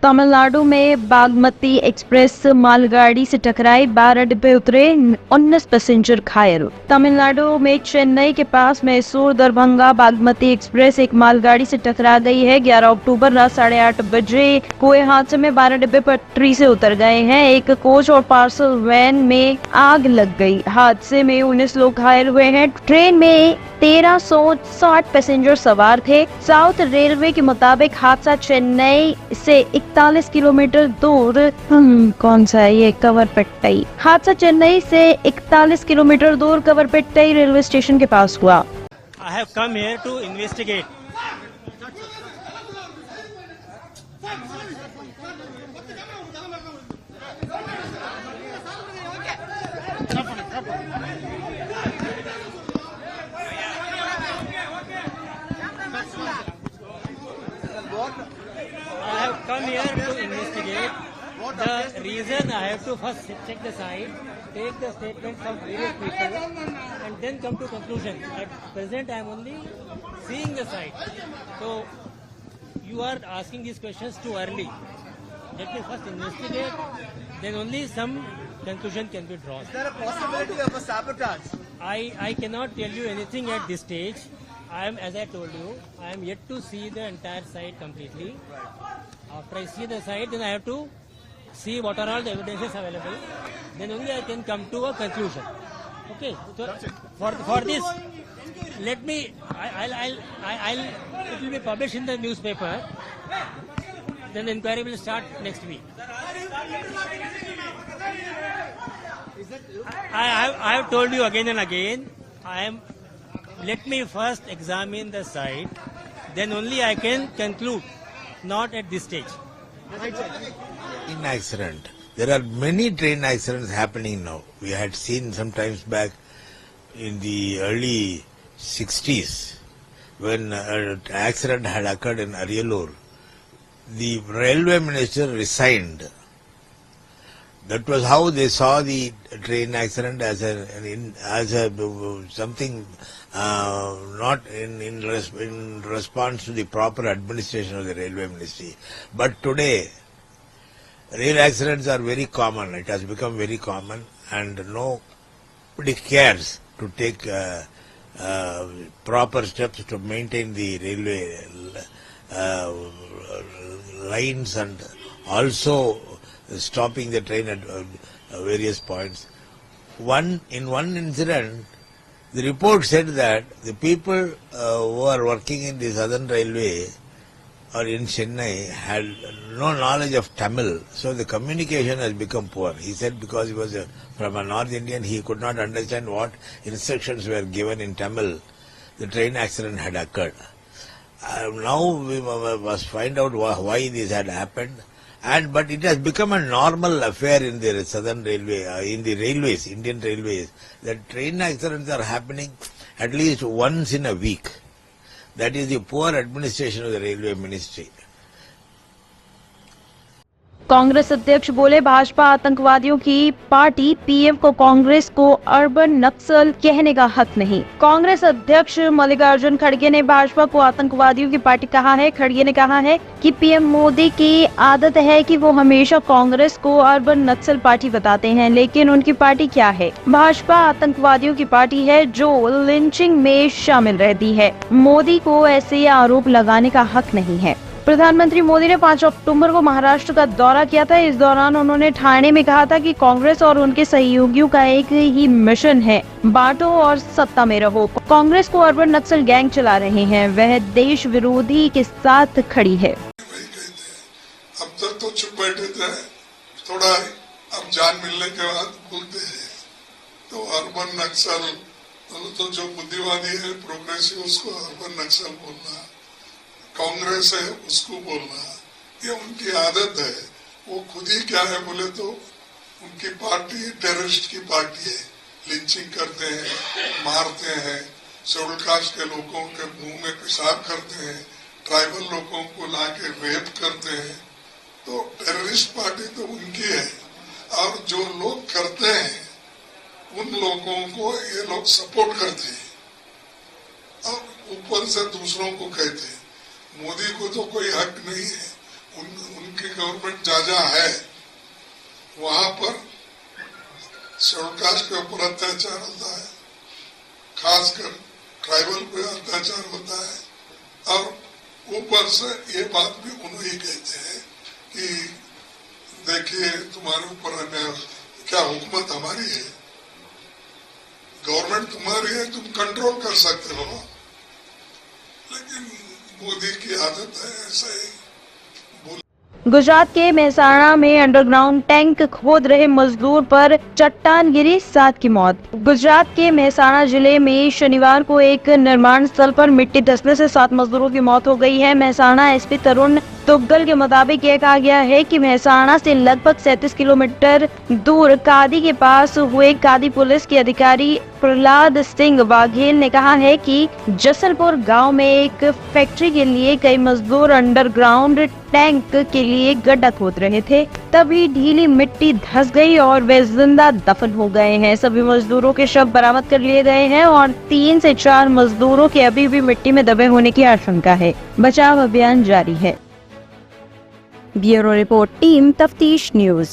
तमिलनाडु में बागमती एक्सप्रेस मालगाड़ी से टकराई, 12 डिब्बे उतरे, 19 पैसेंजर घायल। तमिलनाडु में चेन्नई के पास मैसूर दरभंगा बागमती एक्सप्रेस एक मालगाड़ी से टकरा गई है। 11 अक्टूबर रात 8:30 बजे हुए हादसे में 12 डिब्बे पटरी से उतर गए हैं। एक कोच और पार्सल वैन में आग लग गई। हादसे में 19 लोग घायल हुए हैं। ट्रेन में 1360 पैसेंजर सवार थे। साउथ रेलवे के मुताबिक हादसा चेन्नई से 41 किलोमीटर दूर कौन सा है ये, कवरपेट्टई। हादसा चेन्नई से 41 किलोमीटर दूर कवरपेट्टई रेलवे स्टेशन के पास हुआ। I have come here to investigate. The reason I have to first check the site, take the statement from various people, and then come to conclusion. At present, I am only seeing the site. So you are asking these questions too early. Let me first investigate. Then only some conclusion can be drawn. Is there a possibility of a sabotage? I cannot tell you anything at this stage. As I told you, I am yet to see the entire site completely. After I see the site, then I have to see what are all the evidences available. Then only I can come to a conclusion. Okay. So for this, let me. It will be published in the newspaper. Then the inquiry will start next week. I have told you again and again. Let me first examine the site. Then only I can conclude. Not at this stage. Train accident. There are many train accidents happening now. We had seen some times back in the early 60s when an accident had occurred in Ariyalur. The railway minister resigned. That was how they saw the train accident as something not in response to the proper administration of the railway ministry. But today, rail accidents are very common. It has become very common, and nobody cares to take proper steps to maintain the railway lines and also stopping the train at various points. In one incident, the report said that the people who are working in the Southern Railway or in Chennai had no knowledge of Tamil, so the communication has become poor. He said because he was from a North Indian, he could not understand what instructions were given in Tamil. The train accident had occurred. Now we must find out why this had happened. But it has become a normal affair in the Southern Railway, in the railways, Indian railways, that train accidents are happening at least once in a week. That is the poor administration of the railway ministry. Congress अध्यक्ष बोले, भाजपा आतंकवादियों की party, PM को कांग्रेस को urban नक्सल कहने का हक नहीं। कांग्रेस अध्यक्ष मल्लिकार्जुन खड़गे ने भाजपा को आतंकवादियों की पार्टी कहा है। खड़गे ने कहा है कि पीएम मोदी की आदत है कि वो हमेशा कांग्रेस को अर्बन नक्सल पार्टी बताते हैं, लेकिन उनकी पार्टी क्या है? भाजपा आतंकवादियों की पार्टी है जो लिंचिंग में शामिल रहती है। मोदी को ऐसे आरोप लगाने का हक नहीं है। प्रधानमंत्री मोदी ने 5 अक्टूबर को महाराष्ट्र का दौरा किया था। इस दौरान उन्होंने ठाणे में कहा था कि कांग्रेस और उनके सहयोगियों का एक ही मिशन है, बांटो और सत्ता में रहो। कांग्रेस को अर्बन नक्सल गैंग चला रहे हैं, वह देश विरोधी के साथ खड़ी है। अब तक तो चुप बैठे थे, थोड़ा अब जान मिलने के बाद बोलते हैं। तो अर्बन नक्सल तो जो बुद्धिवादी है, प्रोग्रेसिव, उसको अर्बन नक्सल बोलना, कांग्रेस है उसको बोलना, ये उनकी आदत है। वो खुद ही क्या है बोले तो उनकी पार्टी टेररिस्ट की पार्टी है। लिंचिंग करते हैं, मारते हैं, शेड्यूल कास्ट के लोगों के मुंह में पेशाब करते हैं, ट्राइबल लोगों को लाके रेप करते हैं। तो टेररिस्ट पार्टी तो उनकी है, और जो लोग करते हैं उन लोगों को ये लोग सपोर्ट करते हैं और ऊपर से दूसरों को कहते हैं। मोदी को तो कोई हक नहीं है, उनकी गवर्नमेंट जहाँ है वहां पर शेड्यूल कास्ट के ऊपर अत्याचार होता है, खासकर ट्राइबल पे अत्याचार होता है। और ऊपर से ये बात भी उन्हें ही कहते हैं कि देखिए तुम्हारे ऊपर अन्याय, क्या हुकूमत हमारी है, गवर्नमेंट तुम्हारी है, तुम कंट्रोल कर सकते हो, लेकिन मोदी की आदत है ऐसा ही। गुजरात के मेहसाणा में अंडरग्राउंड टैंक खोद रहे मजदूर पर चट्टान गिरी, 7 की मौत। गुजरात के मेहसाणा जिले में शनिवार को एक निर्माण स्थल पर मिट्टी धंसने से 7 मजदूरों की मौत हो गई है। मेहसाणा एसपी तरुण तुग्गल के मुताबिक ये कहा गया है कि मेहसाणा से लगभग 37 किलोमीटर दूर कादी के पास हुए कादी पुलिस के अधिकारी प्रहलाद सिंह वाघेल ने कहा है कि जसलपुर गांव में एक फैक्ट्री के लिए कई मजदूर अंडरग्राउंड टैंक के लिए गड्ढा खोद रहे थे, तभी ढीली मिट्टी धंस गई और वे जिंदा दफन हो गए हैं। सभी मजदूरों के शव बरामद कर लिए गए हैं और 3 से 4 मजदूरों के अभी भी मिट्टी में दबे होने की आशंका है। बचाव अभियान जारी है। ब्यूरो रिपोर्ट, टीम तफ्तीश न्यूज।